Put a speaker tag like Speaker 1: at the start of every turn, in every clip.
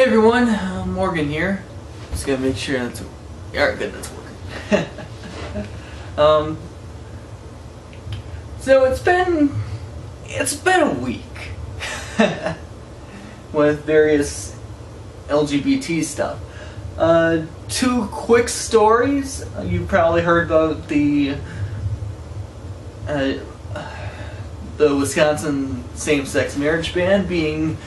Speaker 1: Hey everyone, Morgan here. Just gonna make sure that's good. That's working. So it's been a week with various LGBT stuff. Two quick stories. You've probably heard about the Wisconsin same-sex marriage ban being,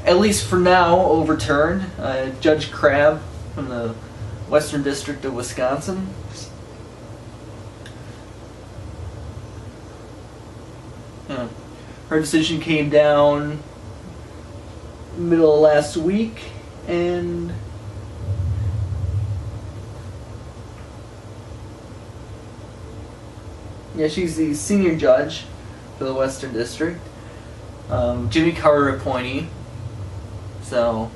Speaker 1: at least for now, overturned. Judge Crabb from the Western District of Wisconsin her decision came down middle of last week, and yeah, she's the senior judge for the Western District. Jimmy Carter appointee. So,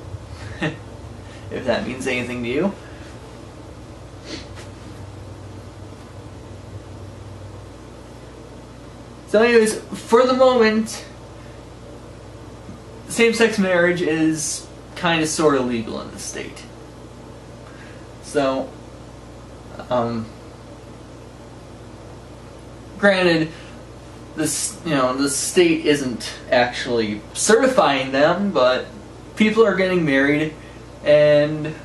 Speaker 1: if that means anything to you. So anyways, for the moment, same-sex marriage is kind of sort of legal in the state. So, granted, the state isn't actually certifying them, but people are getting married, and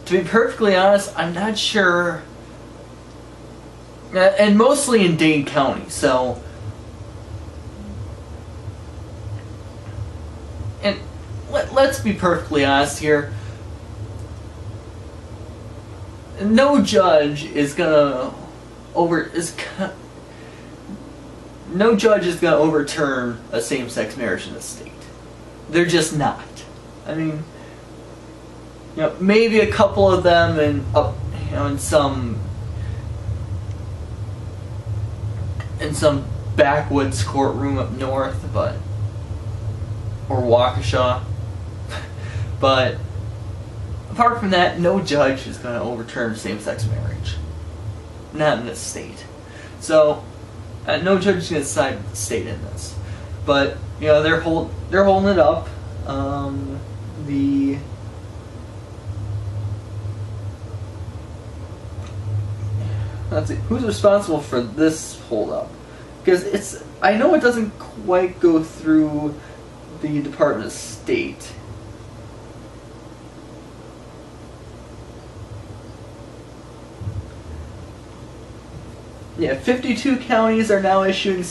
Speaker 1: to be perfectly honest, I'm not sure. And mostly in Dane County, so. And let's be perfectly honest here. No judge is gonna no judge is gonna overturn a same-sex marriage in the state. They're just not. I mean, maybe a couple of them in some backwoods courtroom up north, or Waukesha. But apart from that, no judge is going to overturn same-sex marriage. Not in this state. So, no judge is going to side with the state in this. But they're holding it up. Let's see, who's responsible for this holdup? Because I know it doesn't quite go through the Department of State. Yeah, 52 counties are now issuing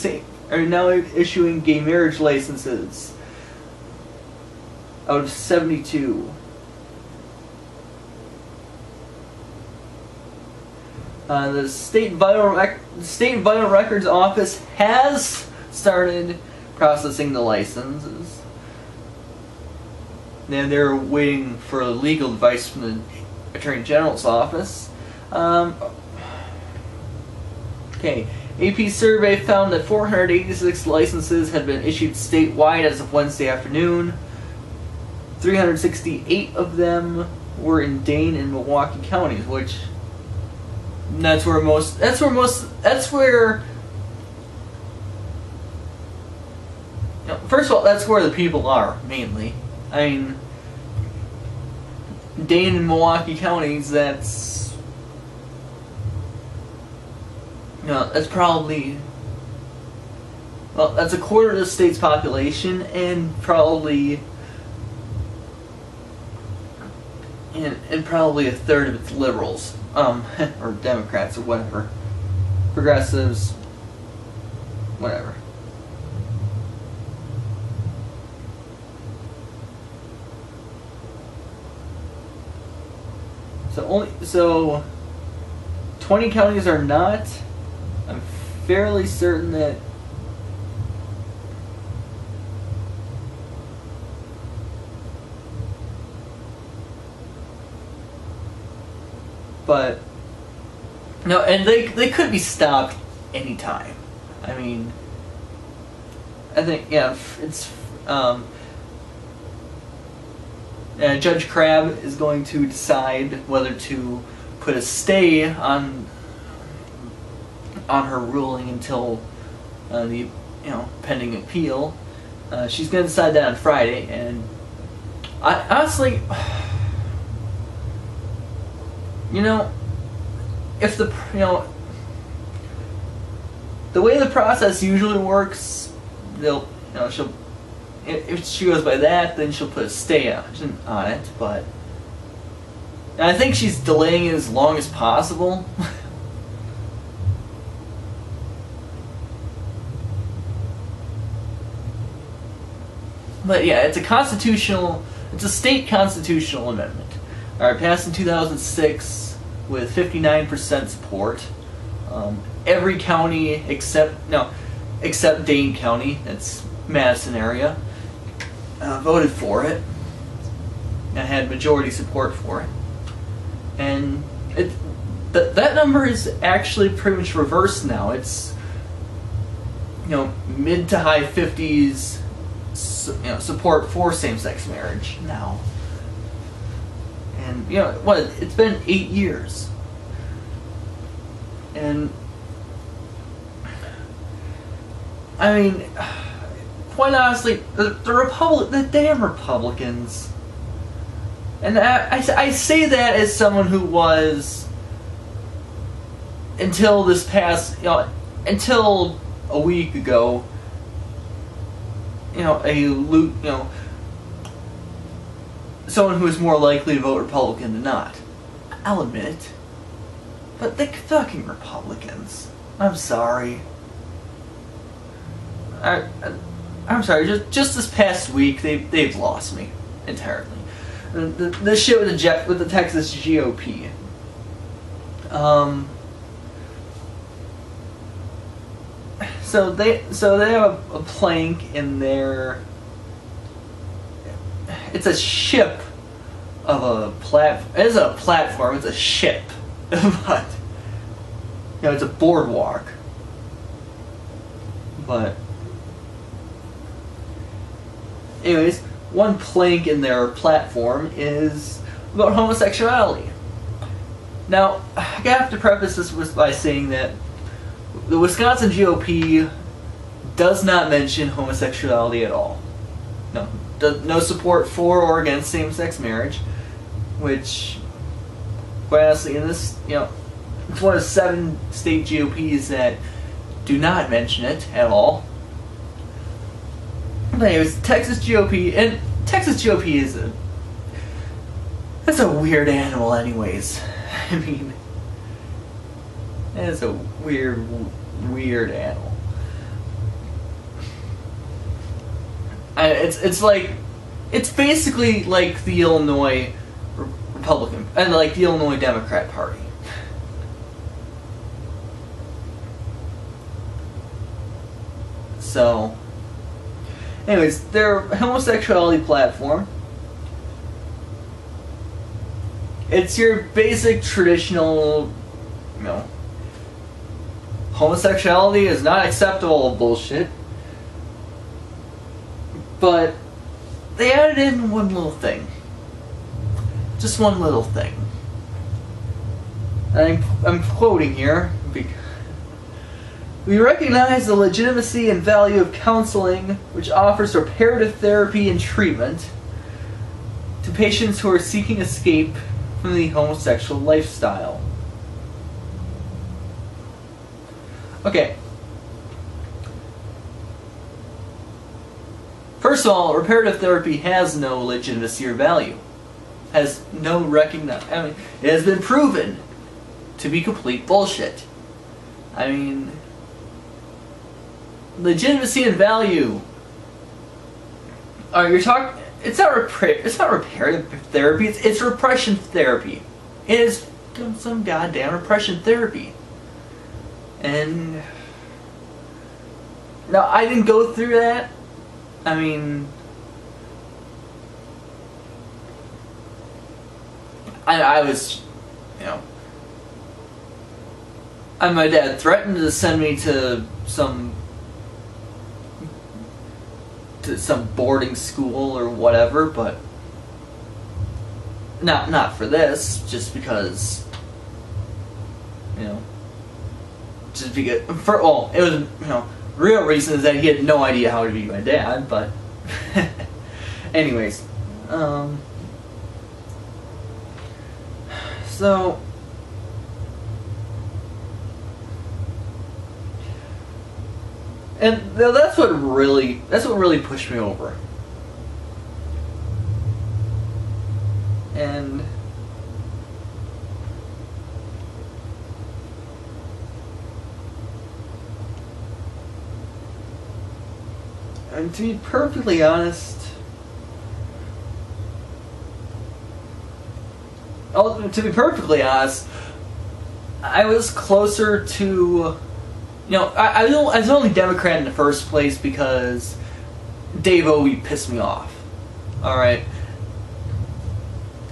Speaker 1: gay marriage licenses out of 72. The State Vital Records Office has started processing the licenses. And they're waiting for legal advice from the Attorney General's office. Okay, AP survey found that 486 licenses had been issued statewide as of Wednesday afternoon. 368 of them were in Dane and Milwaukee counties, which that's where first of all, that's where the people are mainly. I mean, Dane and Milwaukee counties, that's probably, that's a quarter of the state's population, and probably a third of its liberals, or Democrats, or whatever, progressives, whatever. So 20 counties are not. I'm fairly certain that and they could be stopped anytime. I mean, I think it's Judge Crabb is going to decide whether to put a stay on her ruling until the pending appeal. She's going to decide that on Friday, and I honestly, you know, if the the way the process usually works, they'll, she'll, if she goes by that, then she'll put a stay on it. But and I think she's delaying it as long as possible. But yeah, it's a state constitutional amendment. Alright, passed in 2006 with 59% support. Every county except Dane County, that's Madison area, voted for it and had majority support for it. And that number is actually pretty much reversed now. It's mid to high 50s. Support for same-sex marriage now. And it's been 8 years. And I mean, quite honestly, the damn Republicans. And I say that as someone who was, until this past, until a week ago, someone who is more likely to vote Republican than not. I'll admit it. But the fucking Republicans. I'm sorry. I'm sorry. Just this past week, they've lost me entirely. The shit with the Texas GOP. So they have a plank in their. It's a ship of a platform. It isn't a platform. It's a ship, but it's a boardwalk. But anyways, one plank in their platform is about homosexuality. Now, I have to preface this by saying that the Wisconsin GOP does not mention homosexuality at all. No support for or against same-sex marriage, which, quite honestly, in this, it's one of 7 state GOPs that do not mention it at all. But anyways, Texas GOP, and Texas GOP that's a weird animal anyways. I mean, it's a weird animal. It's basically like the Illinois Republican and like the Illinois Democrat Party. So, anyways, their homosexuality platform. It's your basic traditional, homosexuality is not acceptable bullshit. But they added in one little thing. Just one little thing. And I'm quoting here. We recognize the legitimacy and value of counseling, which offers reparative therapy and treatment to patients who are seeking escape from the homosexual lifestyle. Okay. First of all, reparative therapy has no legitimacy or value. Has no recognized. I mean, it has been proven to be complete bullshit. I mean, legitimacy and value. You're talking. It's not reparative therapy. It's repression therapy. It is some goddamn repression therapy. And now I didn't go through that. I mean, I was, and my dad threatened to send me to some boarding school or whatever, but not for this, just because, just because, it was, real reason is that he had no idea how to be my dad, but anyways, Um, so, and that's what really pushed me over. And to be perfectly honest, I was closer to, I was only Democrat in the first place because Dave Owie pissed me off. All right.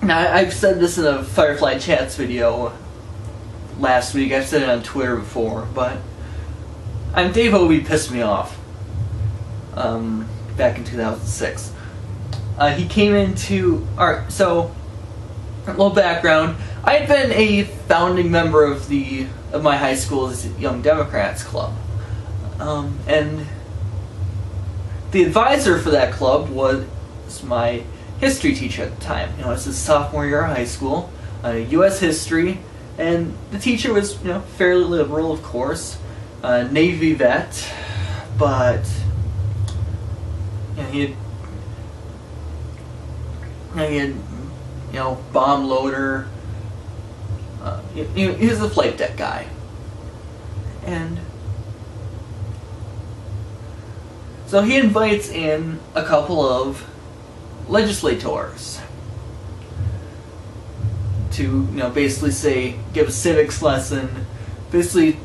Speaker 1: Now, I've said this in a Firefly Chats video last week. I've said it on Twitter before, but Dave Owie pissed me off. Back in 2006, he came into. All right, so a little background. I had been a founding member of my high school's Young Democrats Club, and the advisor for that club was my history teacher at the time. It's his sophomore year of high school, U.S. history, and the teacher was fairly liberal, of course, Navy vet, but he had bomb loader. He was a flight deck guy, and so he invites in a couple of legislators to basically give a civics lesson, basically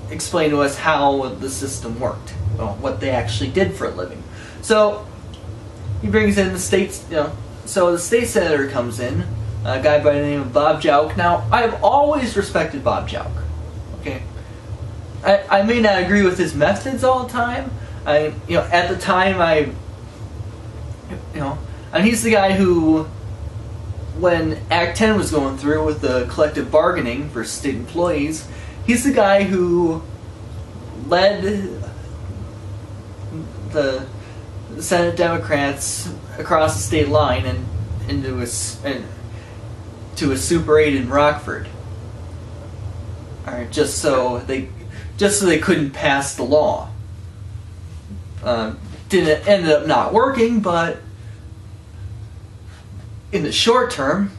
Speaker 1: explain to us how the system worked, what they actually did for a living. So he brings in the states, so the state senator comes in, a guy by the name of Bob Jouk. Now, I've always respected Bob Jouk. Okay, I may not agree with his methods all the time. At the time, and he's the guy who, when Act 10 was going through with the collective bargaining for state employees, he's the guy who led the Senate Democrats across the state line and to a Super 8 in Rockford. All right, just so they couldn't pass the law. Ended up not working, but in the short term.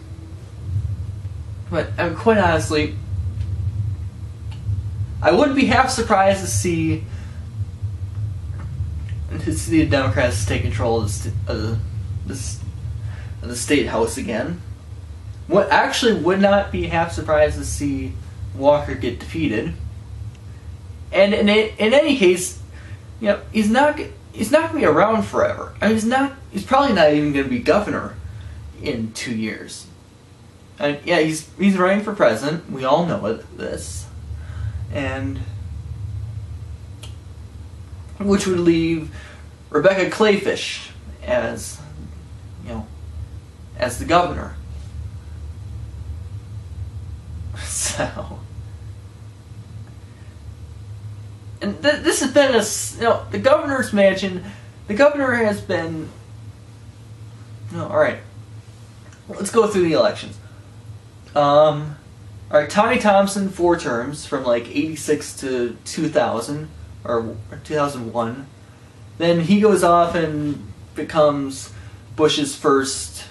Speaker 1: But quite honestly, I wouldn't be half surprised to see the Democrats take control of the state house again. What actually would not be half surprised to see Walker get defeated. And in any case, he's not going to be around forever. He's probably not even going to be governor in 2 years. And yeah, he's running for president. We all know this, and which would leave Rebecca Clayfish as the governor. So, and this has been the governor's mansion. The governor has been. All right. Let's go through the elections. All right, Tommy Thompson, 4 terms from like 86 to 2000 or 2001. Then he goes off and becomes Bush's first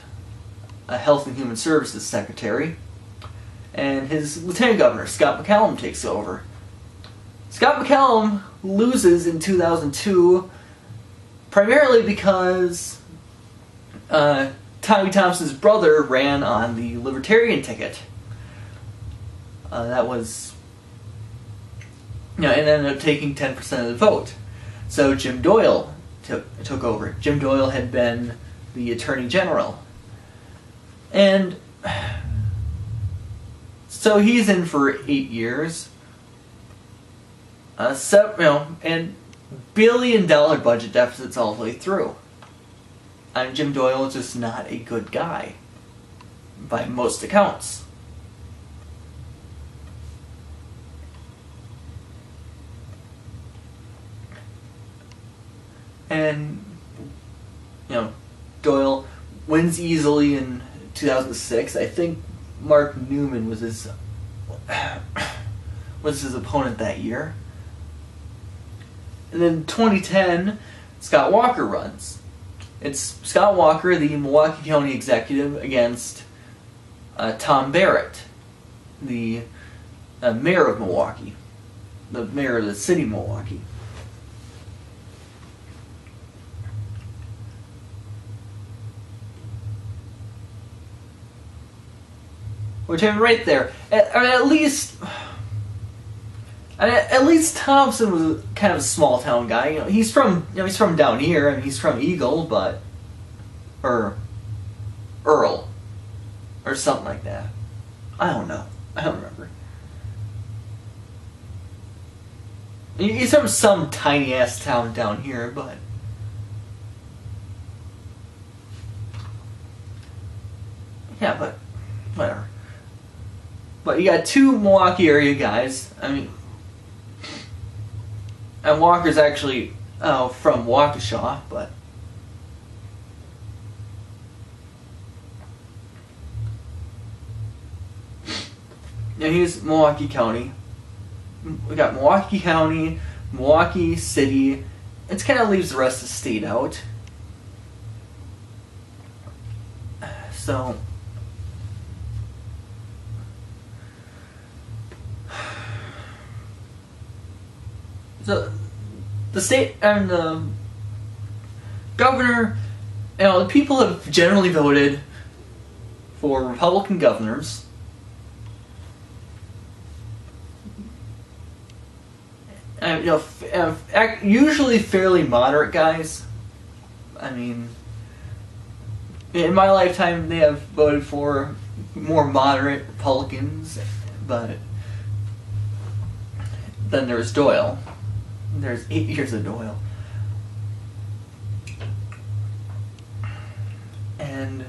Speaker 1: Health and Human Services Secretary. And his lieutenant governor, Scott McCallum, takes over. Scott McCallum loses in 2002 primarily because Tommy Thompson's brother ran on the Libertarian ticket. That was, and ended up taking 10% of the vote. So Jim Doyle took over. Jim Doyle had been the Attorney General. And so he's in for 8 years. And billion-dollar budget deficits all the way through. And Jim Doyle is just not a good guy, by most accounts. And, Doyle wins easily in 2006. I think Mark Newman was his opponent that year. And then 2010, Scott Walker runs. It's Scott Walker, the Milwaukee County executive, against Tom Barrett, the mayor of Milwaukee, the mayor of the city of Milwaukee. Which I'm right there. At least Thompson was kind of a small town guy. He's from down here. I mean, he's from Eagle, or Earl, or something like that. I don't know. I don't remember. He's from some tiny ass town down here, but yeah, but whatever. But you got two Milwaukee area guys. I mean, and Walker's actually from Waukesha, but yeah, he's Milwaukee County. We got Milwaukee County, Milwaukee City. It kind of leaves the rest of the state out. So the state and the governor, the people have generally voted for Republican governors. Usually fairly moderate guys. I mean, in my lifetime, they have voted for more moderate Republicans, but then there's Doyle. There's 8 years of Doyle. And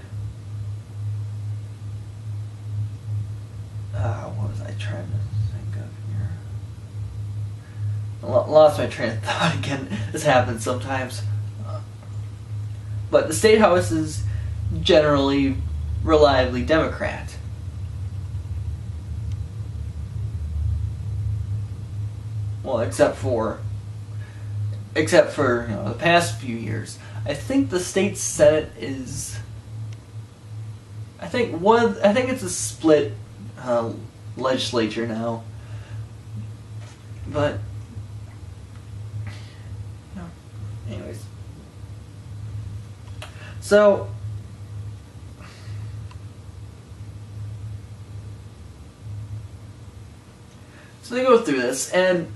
Speaker 1: what was I trying to think of here? I lost my train of thought again. This happens sometimes. But the State House is generally reliably Democrat. Well, except for the past few years. I think the state Senate is. I think it's a split legislature now. But anyways, so they go through this, and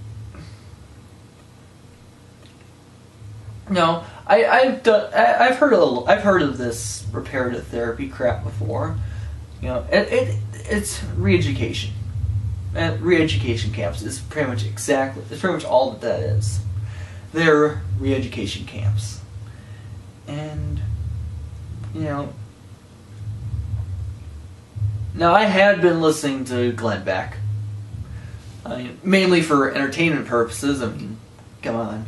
Speaker 1: I've heard of this reparative therapy crap before. It's re-education. And re-education camps is pretty much all that is. They're re-education camps. And now I had been listening to Glenn Beck. Mainly for entertainment purposes. I mean, come on.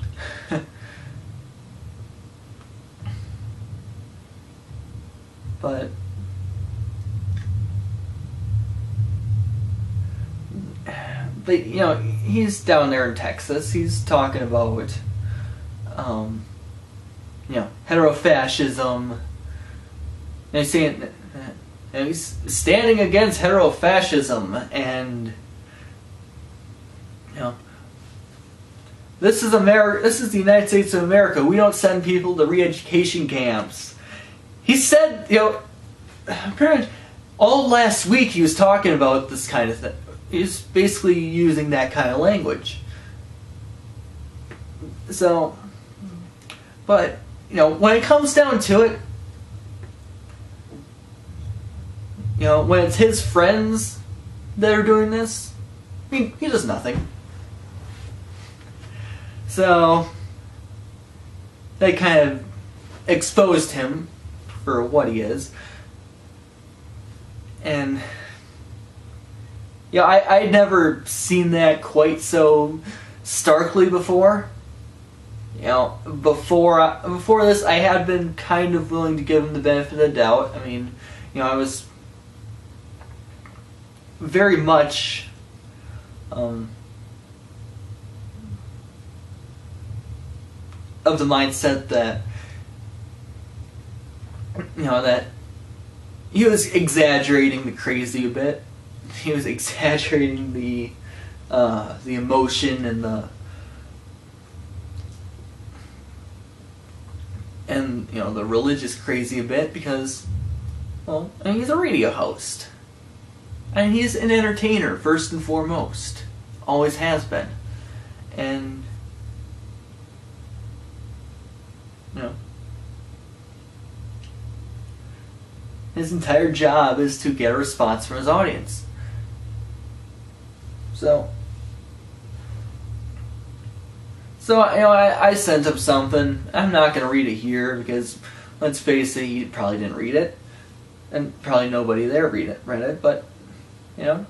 Speaker 1: But he's down there in Texas. He's talking about heterofascism. And he's saying, he's standing against heterofascism, and this is America. This is the United States of America. We don't send people to re-education camps. He said, pretty much all last week he was talking about this kind of thing. He's basically using that kind of language. So, but when it comes down to it, when it's his friends that are doing this, I mean, he does nothing. So they kind of exposed him for what he is. And I'd never seen that quite so starkly before. You know, before this, I had been kind of willing to give him the benefit of the doubt. I mean, you know, I was very much of the mindset that, you know, that he was exaggerating the crazy a bit. He was exaggerating the emotion and you know, the religious crazy a bit, because, well, I mean, he's a radio host. And he's an entertainer, first and foremost. Always has been. And, you know, his entire job is to get a response from his audience. So you know, I sent him something. I'm not going to read it here because, let's face it, he probably didn't read it. And probably nobody there read it, but, you know,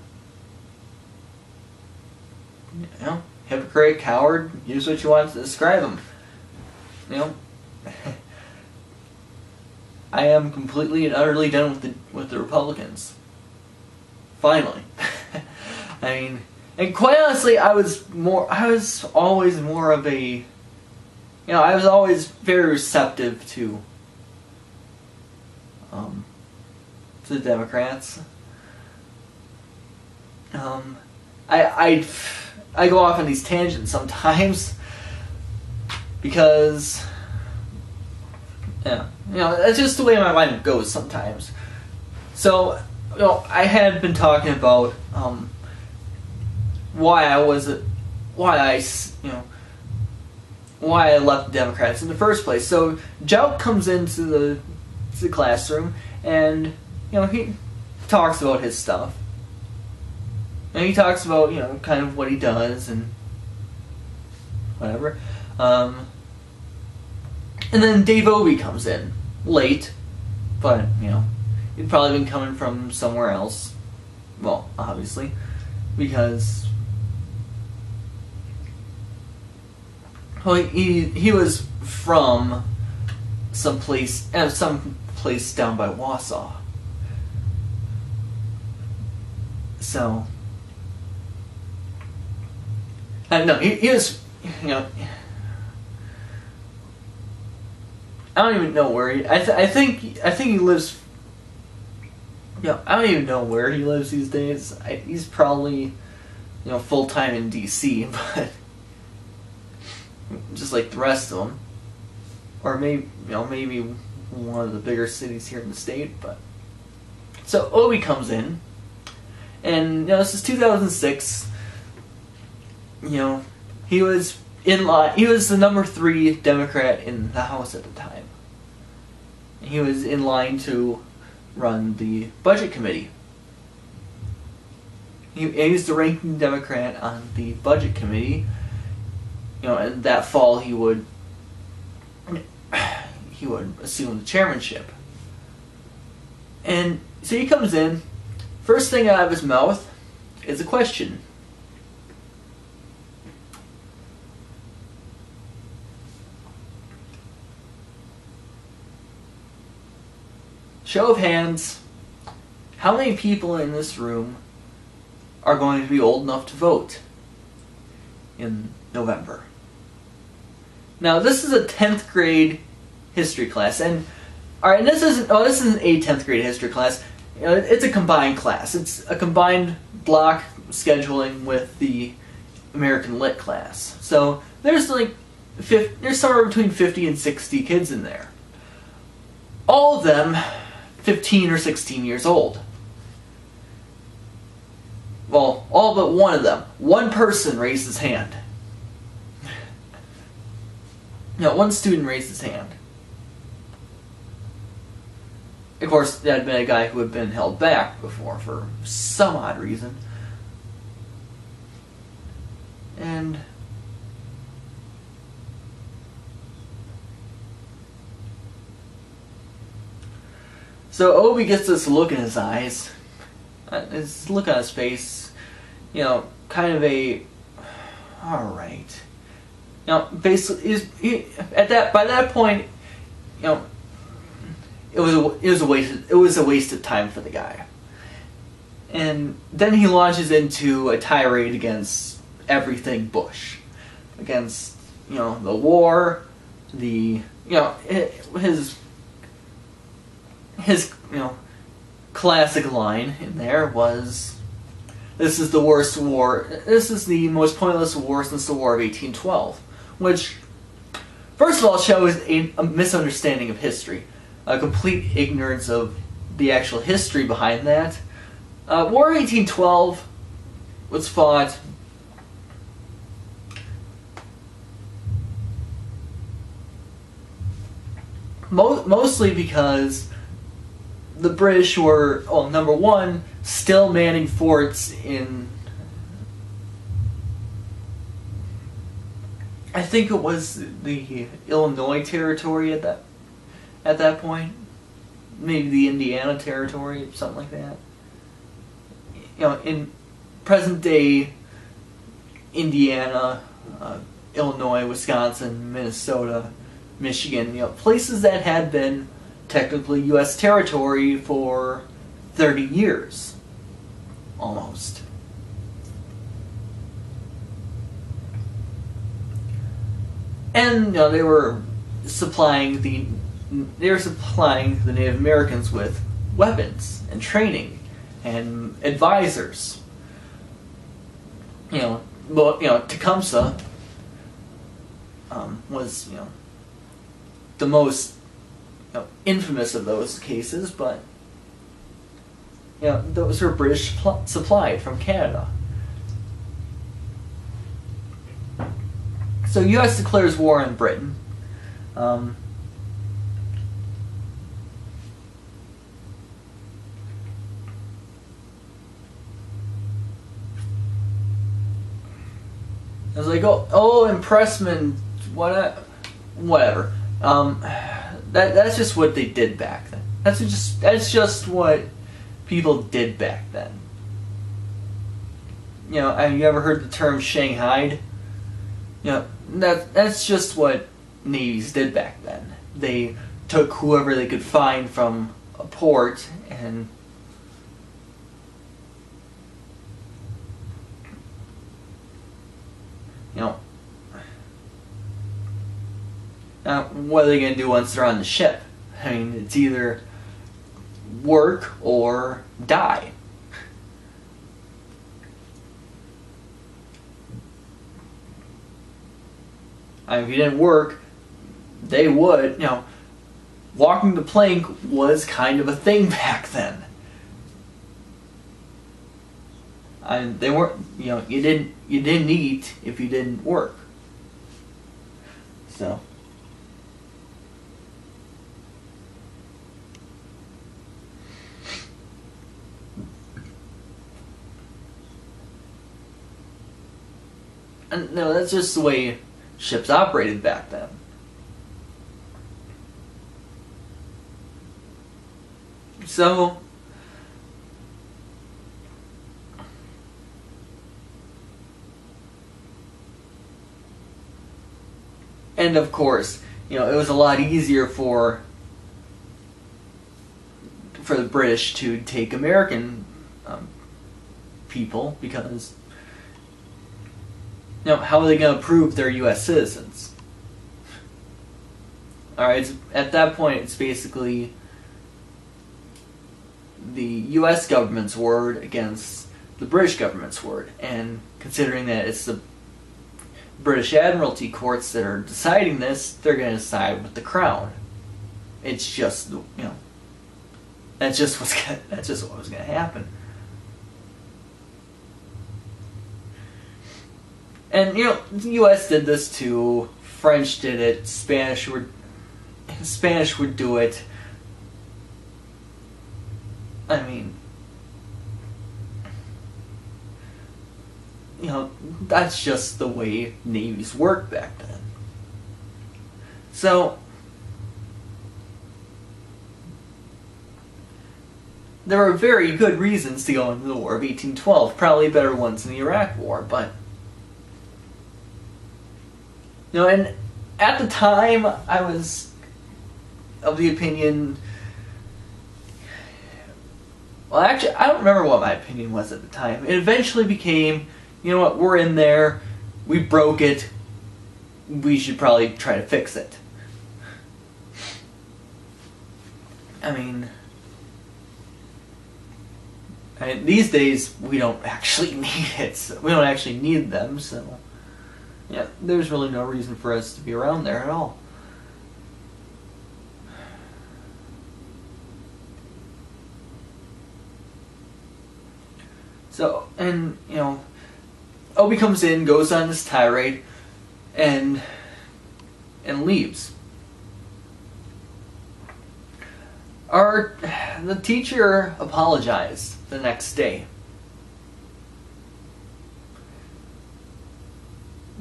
Speaker 1: hypocrite, coward, use what you want to describe him. You know, I am completely and utterly done with the Republicans. Finally. I mean, and quite honestly, I was always more of a, you know, I was always very receptive to the Democrats. I go off on these tangents sometimes because, yeah, you know, that's just the way my mind goes sometimes. So, you know, I had been talking about why I left the Democrats in the first place. So Jout comes into the classroom, and, you know, he talks about his stuff. And he talks about, you know, kind of what he does and whatever. And then Dave Obey comes in late, but, you know, he'd probably been coming from somewhere else. Well, obviously, because, well, he was from some place down by Wausau. So, no, he was, you know, I don't even know where I think he lives. You know, I don't even know where he lives these days. He's probably, you know, full time in D.C., but just like the rest of them, or maybe one of the bigger cities here in the state. But so Obey comes in, and, you know, this is 2006. You know, he was in line. He was the number 3 Democrat in the House at the time. He was in line to run the Budget Committee. He's the ranking Democrat on the Budget Committee. You know, and that fall he would assume the chairmanship. And so he comes in. First thing out of his mouth is a question. Show of hands, how many people in this room are going to be old enough to vote in November? Now, this is a 10th grade history class, and alright, this isn't a 10th grade history class. You know, it's a combined class. It's a combined block scheduling with the American Lit class. So there's there's somewhere between 50 and 60 kids in there. All of them 15 or 16 years old. Well, all but one of them. One person raised his hand. No, one student raised his hand. Of course, that had been a guy who had been held back before for some odd reason. And so Obey gets this look in his eyes, this look on his face, you know, kind of a, alright. basically, by that point, it was a waste of time for the guy. And then he launches into a tirade against everything Bush, against the war, his classic line in there was, "This is the worst war. This is the most pointless war since the War of 1812," which, first of all, shows a misunderstanding of history, a complete ignorance of the actual history behind that. War of 1812 was fought mostly because the British were, well, number one, still manning forts in, I think it was the Illinois territory at that point, maybe the Indiana territory, something like that. In present day Indiana, Illinois, Wisconsin, Minnesota, Michigan, places that had been technically U.S. territory for 30 years, almost. And they were supplying the Native Americans with weapons and training and advisors. Tecumseh was the most infamous of those cases, but those were British supplied from Canada. So U.S. declares war on Britain. I was like, oh, impressment, whatever. That's just what they did back then. That's just what people did back then. Have you ever heard the term Shanghaied? That's just what navies did back then. They took whoever they could find from a port and what are they going to do once they're on the ship? I mean, it's either work or die. If you didn't work, they would, walking the plank was kind of a thing back then. And they weren't, you didn't eat if you didn't work. So. And no, that's just the way ships operated back then. So, and of course, it was a lot easier for the British to take American people because how are they going to prove they're U.S. citizens? Alright, at that point it's basically the U.S. government's word against the British government's word, and considering that it's the British Admiralty courts that are deciding this, they're going to side with the Crown. It's just, that's just what was going to happen. And the U.S. did this too. French did it. Spanish would do it. I mean, that's just the way navies worked back then. So there were very good reasons to go into the War of 1812. Probably better ones than the Iraq War, but And at the time, I was of the opinion. Well, actually, I don't remember what my opinion was at the time. It eventually became, you know what, we're in there, we broke it, we should probably try to fix it. I mean, these days, we don't actually need it. So we don't actually need them, so yeah, there's really no reason for us to be around there at all. So, and, Obi comes in, goes on this tirade, and leaves. The teacher apologized the next day.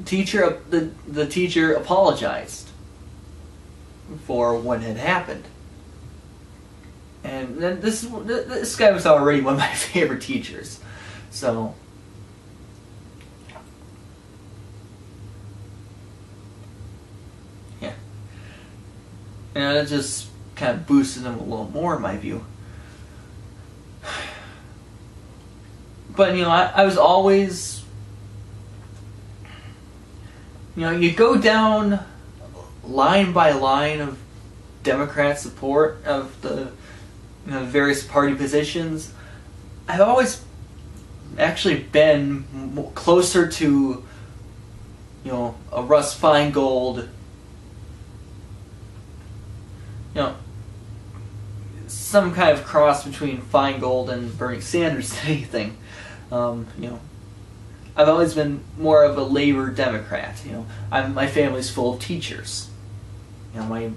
Speaker 1: The teacher apologized for what had happened. And then this guy was already one of my favorite teachers. So, yeah. And it just kind of boosted him a little more in my view. But, I was always, you go down line by line of Democrat support of the various party positions. I've always actually been closer to a Russ Feingold, some kind of cross between Feingold and Bernie Sanders than anything. I've always been more of a labor Democrat. My family's full of teachers. My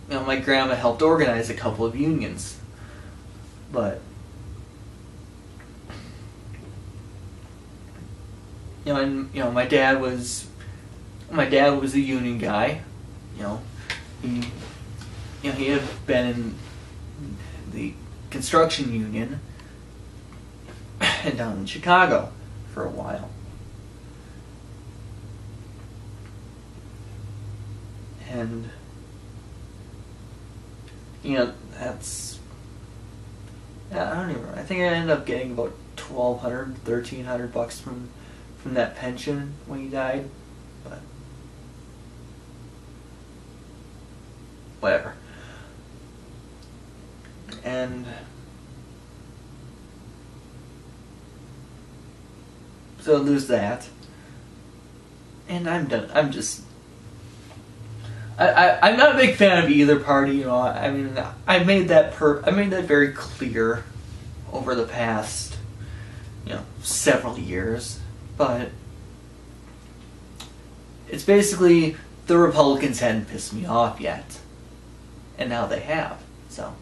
Speaker 1: grandma helped organize a couple of unions, but my dad was a union guy. He had been in the construction union down in Chicago for a while. And that's, I don't even remember. I think I ended up getting about $1,200, $1,300 from that pension when he died, but whatever. And so lose that, and I'm done. I'm not a big fan of either party. I made that very clear over the past several years. But it's basically the Republicans hadn't pissed me off yet, and now they have. So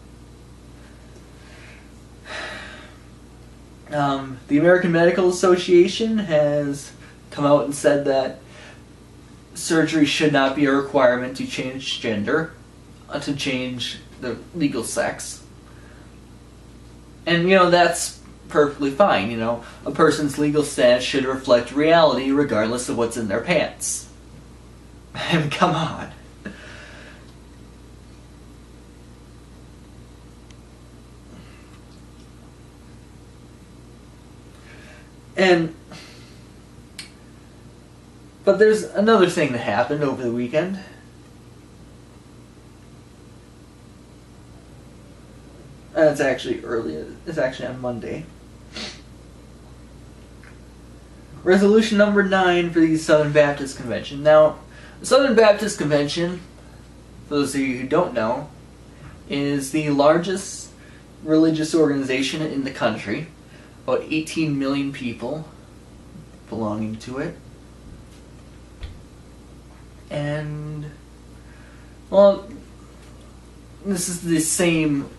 Speaker 1: the American Medical Association has come out and said that surgery should not be a requirement to change gender, to change the legal sex. And that's perfectly fine. A person's legal status should reflect reality regardless of what's in their pants. I mean, come on. But there's another thing that happened over the weekend. It's actually on Monday. Resolution number 9 for the Southern Baptist Convention. Now, the Southern Baptist Convention, for those of you who don't know, is the largest religious organization in the country. About 18 million people belonging to it. And, well, this is the same...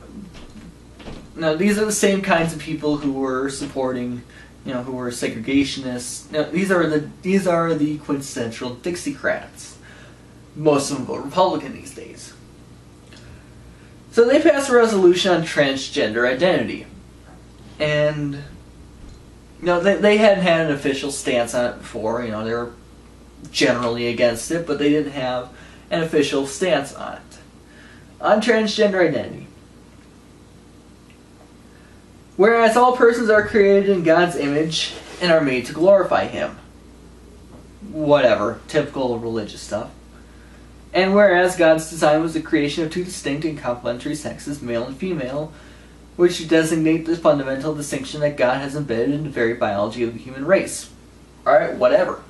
Speaker 1: Now, these are the same kinds of people who were supporting, who were segregationists. Now, these are the quintessential Dixiecrats. Most of them vote Republican these days. So they passed a resolution on transgender identity, and they hadn't had an official stance on it before. They were generally against it, but they didn't have an official stance on it. On transgender identity. Whereas all persons are created in God's image and are made to glorify Him. Whatever, typical religious stuff. And whereas God's design was the creation of two distinct and complementary sexes, male and female, which designate the fundamental distinction that God has embedded in the very biology of the human race. Alright, whatever.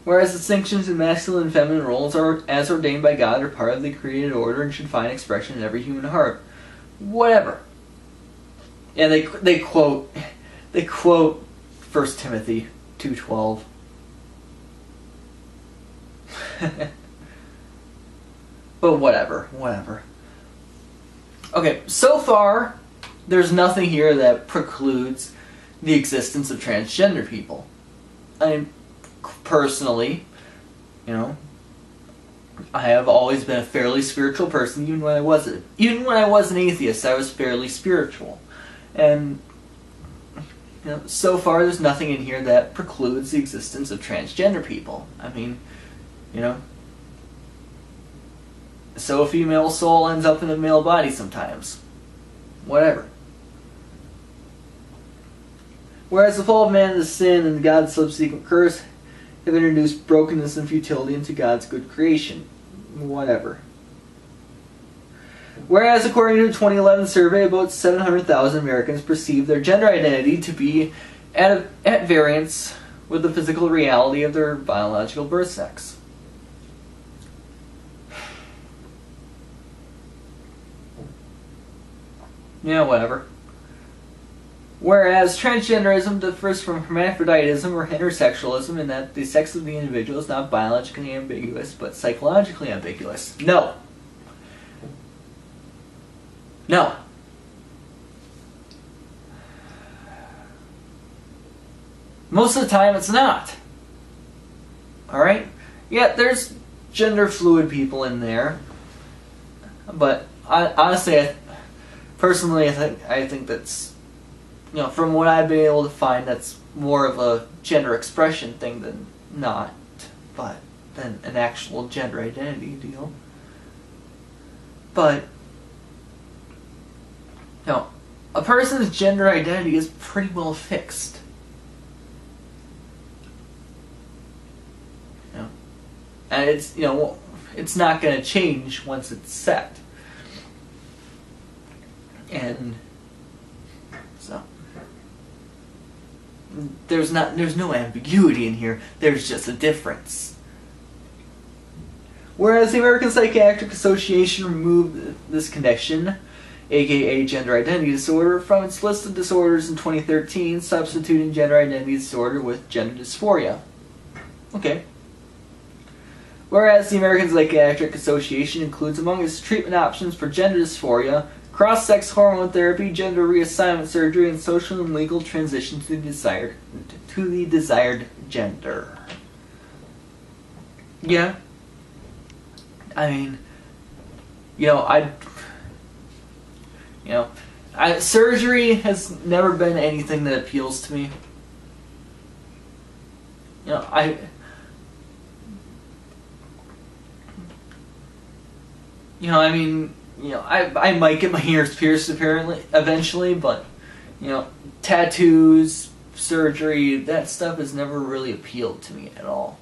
Speaker 1: Whereas distinctions in masculine and feminine roles are, as ordained by God, are part of the created order and should find expression in every human heart. Whatever. Yeah, they quote 1 Timothy 2:12. But whatever. Okay, so far there's nothing here that precludes the existence of transgender people. I mean, personally, I have always been a fairly spiritual person. Even when I was an atheist, I was fairly spiritual, and so far there's nothing in here that precludes the existence of transgender people. I mean, so a female soul ends up in a male body sometimes. Whatever. Whereas the fall of man is sin and God's subsequent curse have introduced brokenness and futility into God's good creation. Whatever. Whereas according to a 2011 survey, about 700,000 Americans perceive their gender identity to be at variance with the physical reality of their biological birth sex. Yeah, whatever. Whereas transgenderism differs from hermaphroditism or heterosexualism in that the sex of the individual is not biologically ambiguous, but psychologically ambiguous. No. Most of the time it's not. Alright? Yeah, there's gender fluid people in there. But honestly, I think that's, from what I've been able to find, that's more of a gender expression thing than an actual gender identity deal. But, a person's gender identity is pretty well fixed. And it's not going to change once it's set. And so there's no ambiguity in here. There's just a difference. Whereas the American Psychiatric Association removed this condition, aka gender identity disorder, from its list of disorders in 2013, substituting gender identity disorder with gender dysphoria. Okay. Whereas the American Psychiatric Association includes among its treatment options for gender dysphoria cross-sex hormone therapy, gender reassignment surgery, and social and legal transition to the desired gender. Yeah. I mean, surgery has never been anything that appeals to me. I might get my ears pierced eventually, but, tattoos, surgery, that stuff has never really appealed to me at all.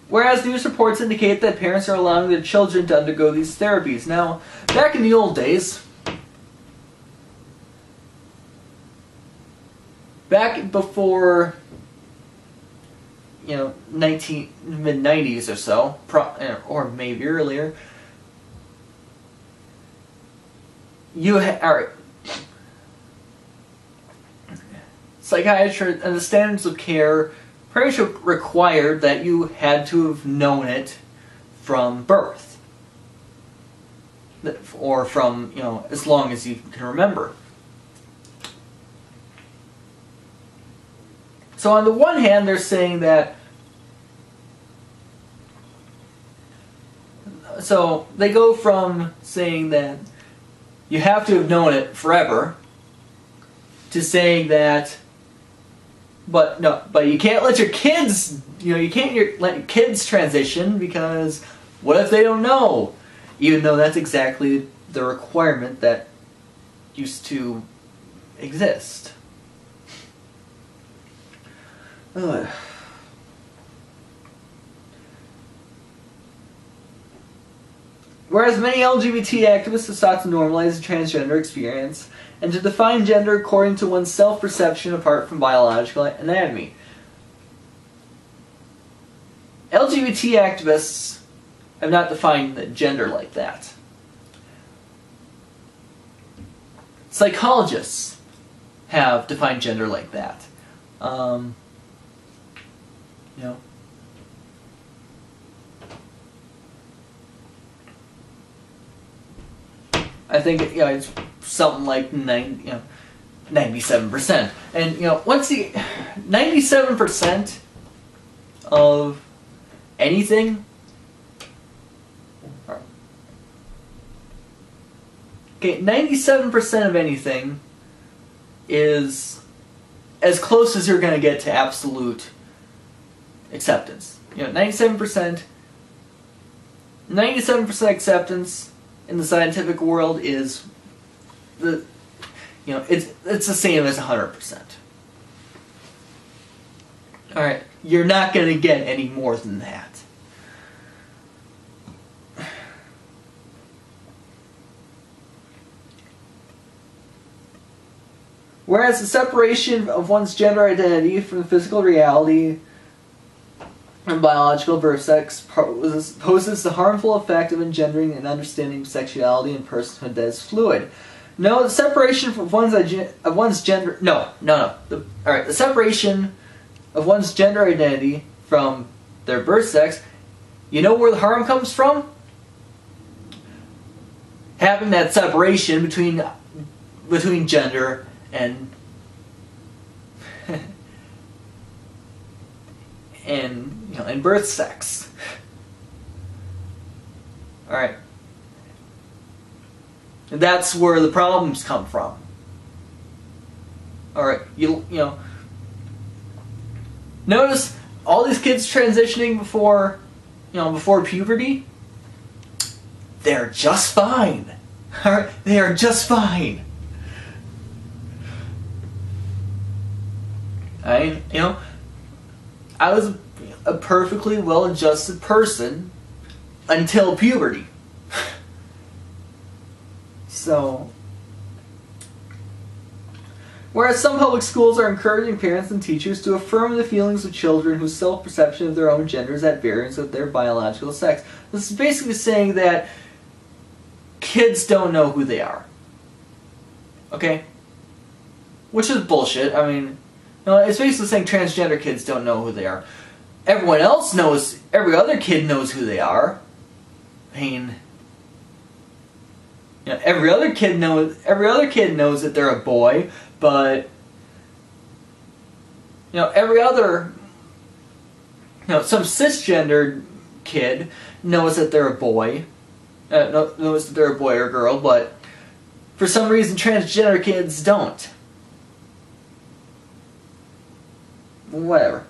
Speaker 1: Whereas news reports indicate that parents are allowing their children to undergo these therapies. Now, back in the old days, back before mid-90s or so, or maybe earlier, psychiatrists and the standards of care pretty much required that you had to have known it from birth, or from as long as you can remember. So on the one hand, they're saying that So they go from saying that you have to have known it forever to saying that, but you can't let your kids, you can't let your kids transition because what if they don't know? Even though that's exactly the requirement that used to exist. Ugh. Whereas many LGBT activists have sought to normalize the transgender experience and to define gender according to one's self-perception apart from biological anatomy. LGBT activists have not defined gender like that. Psychologists have defined gender like that. I think it's something like 97%. And once the 97% of anything, okay, 97% of anything is as close as you're going to get to absolute acceptance. 97% acceptance in the scientific world is it's the same as 100%. All right, you're not going to get any more than that. Whereas the separation of one's gender identity from physical reality and biological birth sex poses the harmful effect of engendering and understanding sexuality and personhood that is fluid. No, the separation of one's gender. The separation of one's gender identity from their birth sex. You know where the harm comes from? Having that separation between gender and and birth sex. All right. And that's where the problems come from. All right, notice all these kids transitioning before puberty. They're just fine. All right, they are just fine. I was a perfectly well-adjusted person until puberty. So, whereas some public schools are encouraging parents and teachers to affirm the feelings of children whose self-perception of their own gender is at variance with their biological sex. This is basically saying that kids don't know who they are. Okay? Which is bullshit. I mean, it's basically saying transgender kids don't know who they are. Everyone else knows, every other kid knows who they are. I mean, every other kid knows that they're a boy, but every other some cisgendered kid knows that they're a boy, knows that they're a boy or girl, but for some reason transgender kids don't. Whatever.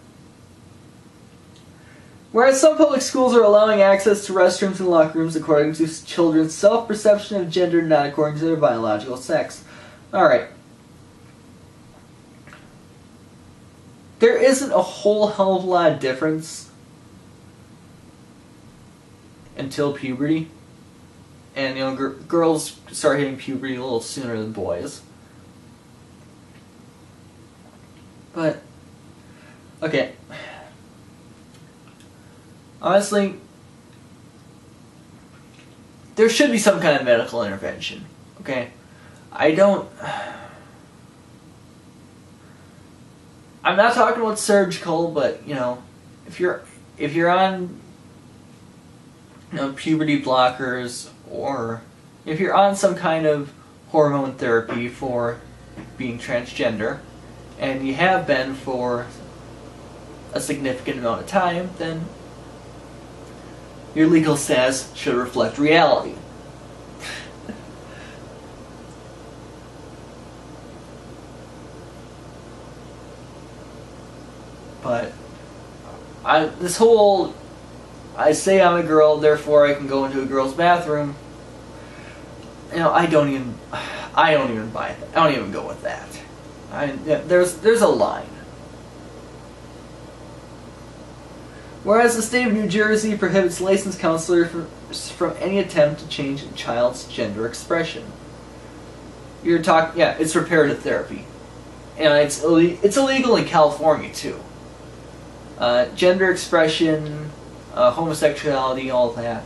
Speaker 1: Whereas some public schools are allowing access to restrooms and locker rooms according to children's self-perception of gender, not according to their biological sex. Alright. There isn't a whole hell of a lot of difference until puberty. And, girls start hitting puberty a little sooner than boys. But, okay. Honestly, there should be some kind of medical intervention, okay? I'm not talking about surgical, but, if you're on, puberty blockers, or if you're on some kind of hormone therapy for being transgender, and you have been for a significant amount of time, then Your legal status should reflect reality. But this whole I say I'm a girl, therefore I can go into a girl's bathroom. You know, I don't even buy that. I don't even go with that. There's a line. Whereas the state of New Jersey prohibits licensed counselors from any attempt to change a child's gender expression. You're talking, yeah, it's reparative therapy, and it's illegal in California too. Gender expression, homosexuality, all that.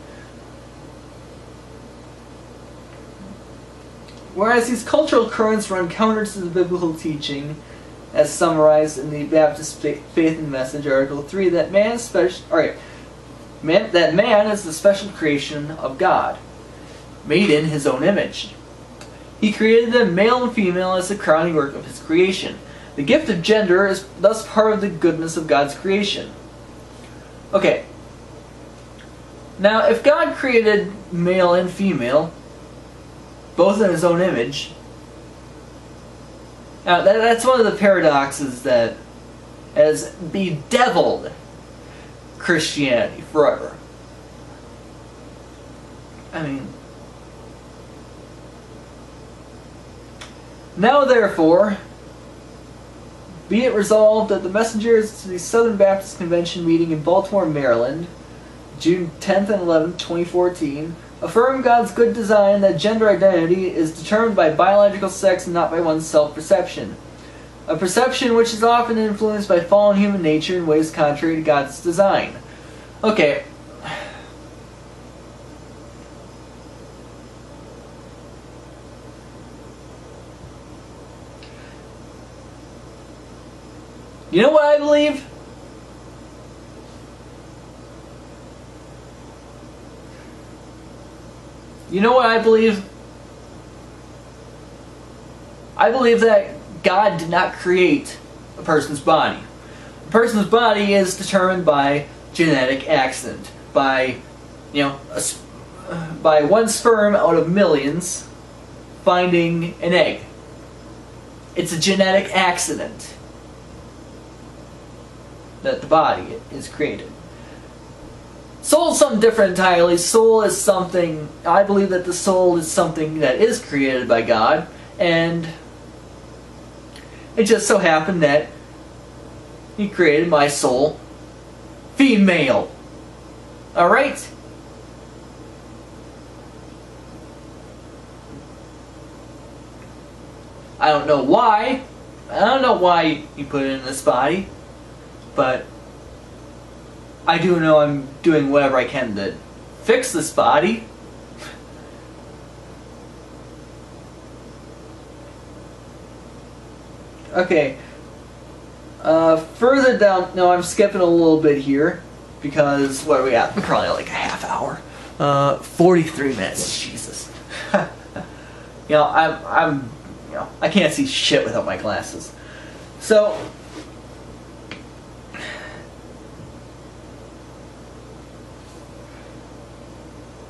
Speaker 1: Whereas these cultural currents run counter to the biblical teaching, as summarized in the Baptist Faith and Message, Article 3, that man is the special creation of God, made in His own image. He created them male and female as the crowning work of His creation. The gift of gender is thus part of the goodness of God's creation. Okay. Now, if God created male and female, both in His own image, now that's one of the paradoxes that has bedeviled Christianity forever. I mean, now therefore, be it resolved that the messengers to the Southern Baptist Convention meeting in Baltimore, Maryland, June 10th and 11th, 2014, affirm God's good design that gender identity is determined by biological sex and not by one's self-perception. A perception which is often influenced by fallen human nature in ways contrary to God's design. Okay. You know what I believe? You know what I believe? I believe that God did not create a person's body. A person's body is determined by genetic accident, by, by one sperm out of millions finding an egg. It's a genetic accident that the body is created. Soul is something different entirely. Soul is something, I believe that the soul is something that is created by God, and it just so happened that He created my soul female. Alright? I don't know why. I don't know why He put it in this body, but I do know I'm doing whatever I can to fix this body. Okay. Further down, no, I'm skipping a little bit here because what are we at? Probably like a half hour. 43 minutes. Jesus. I'm I can't see shit without my glasses. So,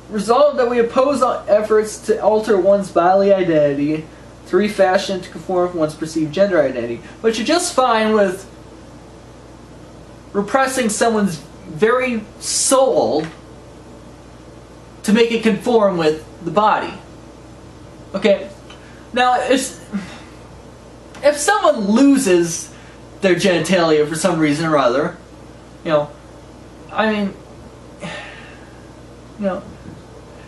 Speaker 1: resolve that we oppose efforts to alter one's bodily identity, to refashion to conform to one's perceived gender identity. But you're just fine with repressing someone's very soul to make it conform with the body. Okay? Now, if someone loses their genitalia for some reason or other,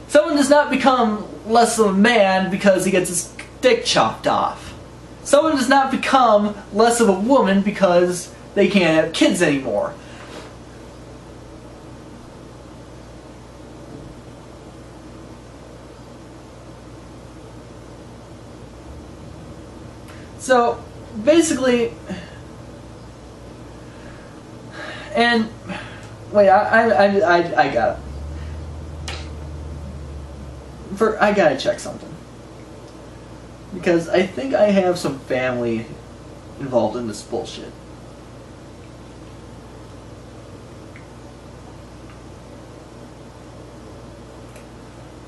Speaker 1: someone does not become less of a man because he gets his dick chopped off. Someone does not become less of a woman because they can't have kids anymore. So, basically, and wait, I got it. I gotta check something. Because I think I have some family involved in this bullshit.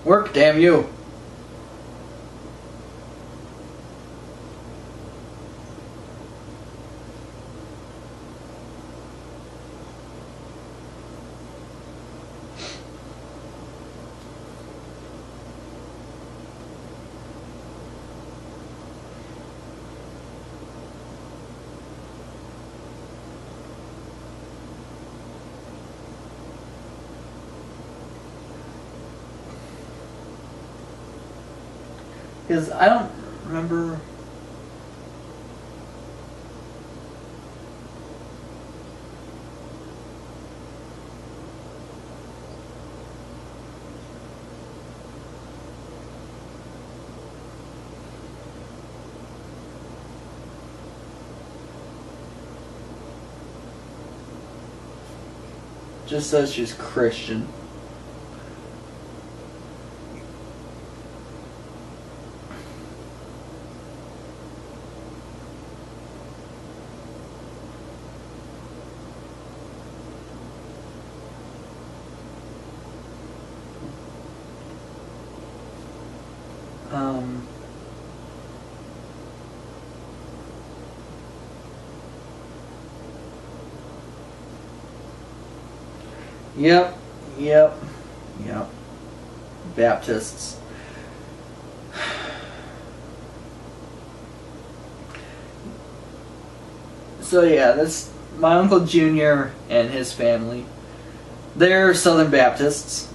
Speaker 1: Work, damn you! Because I don't remember. Just says she's Christian. Yep. Baptists. So yeah, that's my Uncle Junior and his family. They're Southern Baptists.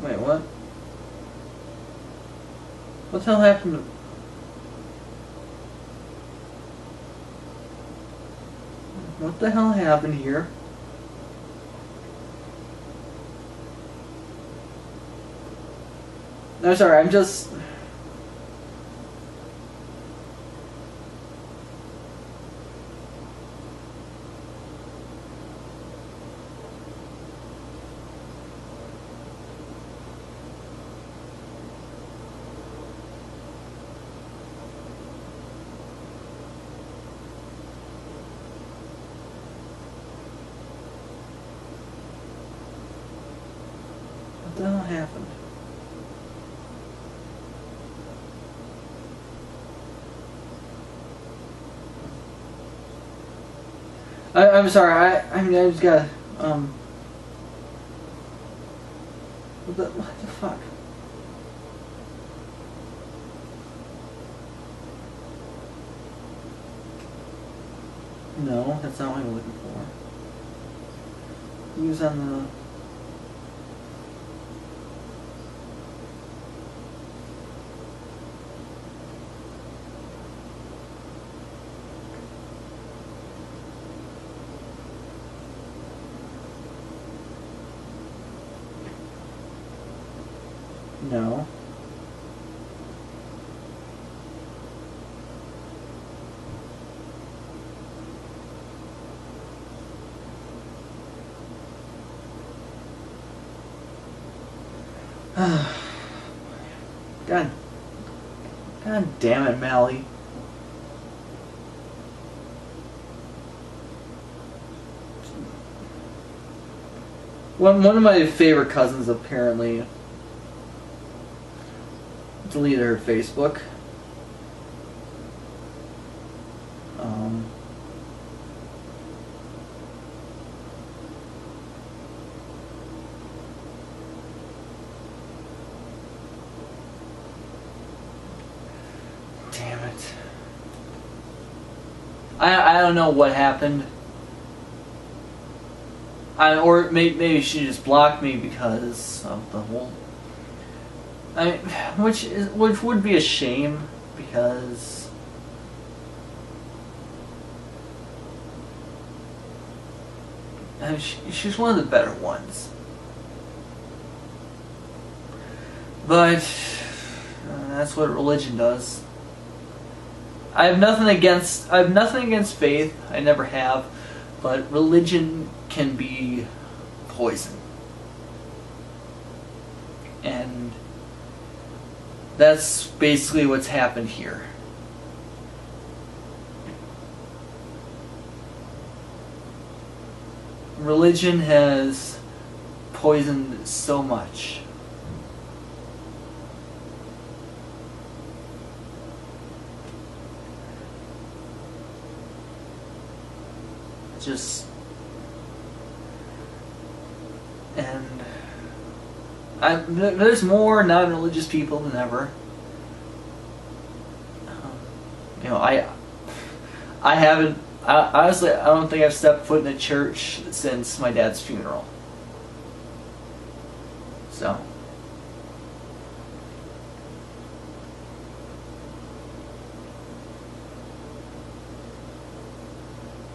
Speaker 1: Wait, what? What the hell happened to... What the hell happened here? No, sorry, I'm just... What the hell happened? I'm sorry, I mean, I just got, what the fuck? No, that's not what I'm looking for. Use on the... No. God damn it, Mally. One of my favorite cousins apparently deleted her Facebook. Damn it. I don't know what happened. Or maybe she just blocked me because of the whole... which would be a shame, because she's one of the better ones. But that's what religion does. I have nothing against faith. I never have, but religion can be poison. And that's basically what's happened here. Religion has poisoned so much. And there's more non-religious people than ever. I haven't. Honestly, I don't think I've stepped foot in a church since my dad's funeral. So.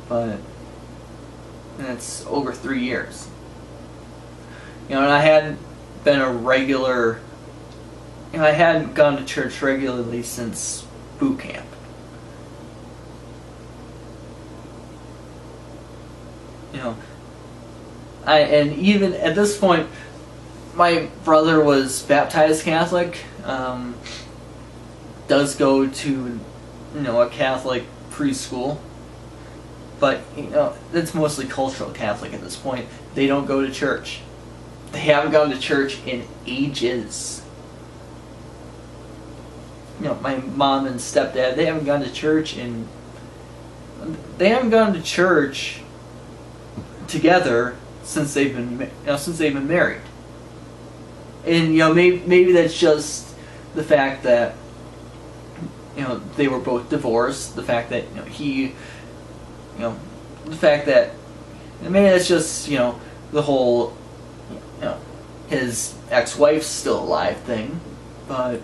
Speaker 1: But. And it's over 3 years. And I hadn't been a regular. I hadn't gone to church regularly since boot camp. And even at this point, my brother was baptized Catholic. Does go to, a Catholic preschool, but it's mostly cultural Catholic at this point. They don't go to church. They haven't gone to church in ages. My mom and stepdad, they haven't gone to church together since they've been married. And maybe that's just the fact that they were both divorced. The fact that maybe that's just the whole his ex-wife's still alive thing, but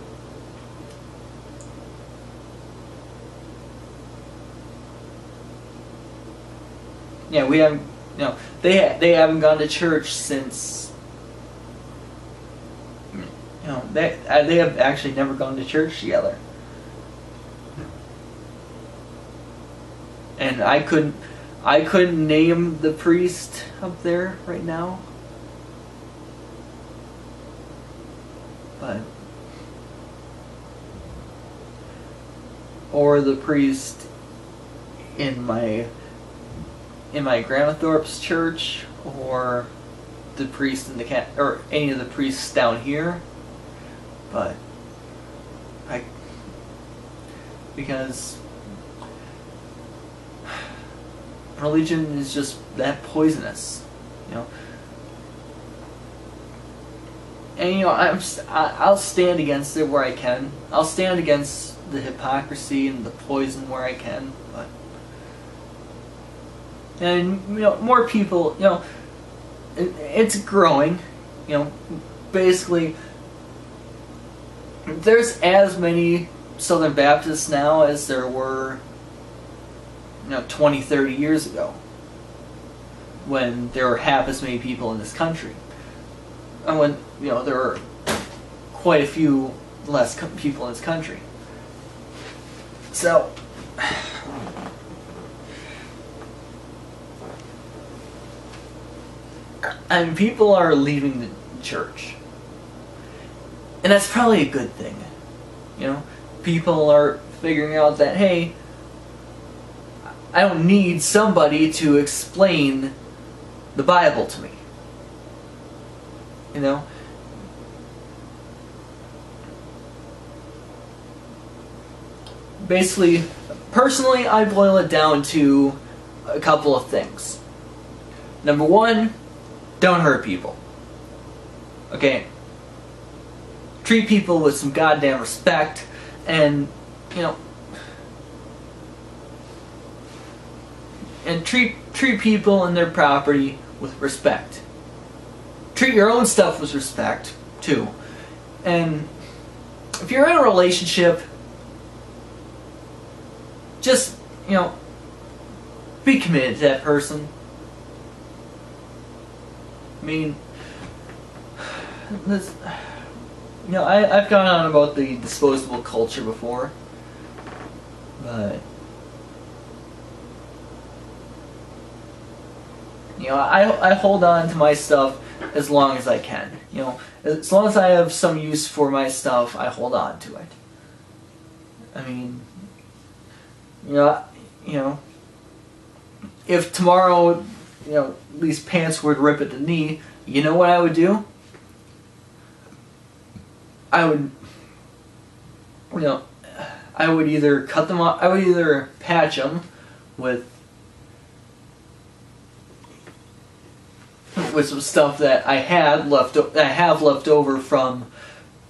Speaker 1: we haven't. They haven't gone to church since. They have actually never gone to church together. And I couldn't name the priest up there right now. But or the priest in my Grandma Thorpe's church, or the priest in or any of the priests down here, but because religion is just that poisonous, And I'll stand against it where I can. I'll stand against the hypocrisy and the poison where I can, but. And more people, it's growing. Basically, there's as many Southern Baptists now as there were 20, 30 years ago, when there were half as many people in this country. And when there were quite a few less people in this country. So and people are leaving the church. And that's probably a good thing. People are figuring out that, hey, I don't need somebody to explain the Bible to me. Basically, personally, I boil it down to a couple of things. Number one, don't hurt people. Okay? Treat people with some goddamn respect, and, and treat people and their property with respect. Treat your own stuff with respect, too. And if you're in a relationship, just, be committed to that person. I mean, I've gone on about the disposable culture before, but I hold on to my stuff as long as I can. You know, as long as I have some use for my stuff, I hold on to it. I mean, you know, if tomorrow, you know, these pants would rip at the knee, you know what I would do? I would, you know, I would either cut them off, I would either patch them with some stuff that I have left over from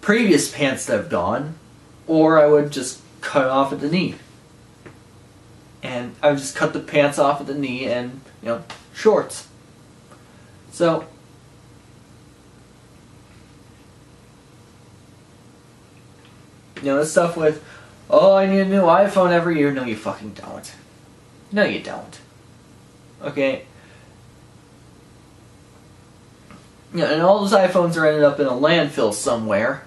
Speaker 1: previous pants that have gone, or I would just cut it off at the knee. And I would just cut the pants off at the knee and, you know, shorts. So, you know, this stuff with, oh, I need a new iPhone every year. No, you fucking don't. No, you don't. Okay? Yeah, and all those iPhones are ended up in a landfill somewhere.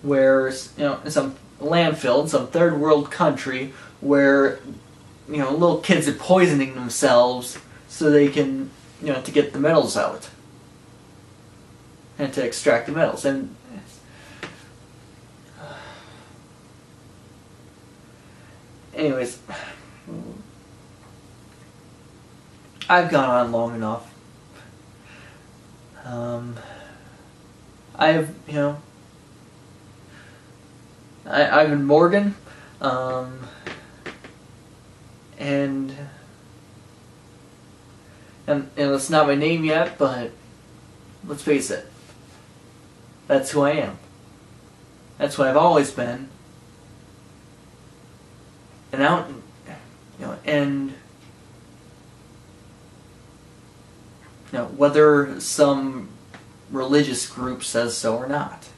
Speaker 1: Where, you know, in some landfill in some third world country where, you know, little kids are poisoning themselves so they can, you know, to get the metals out. And to extract the metals. And anyways, I've gone on long enough. I've, you know, Ivan Morgan, and it's not my name yet, but let's face it, that's who I am. That's who I've always been. And out, you know, and you know, whether some religious group says so or not.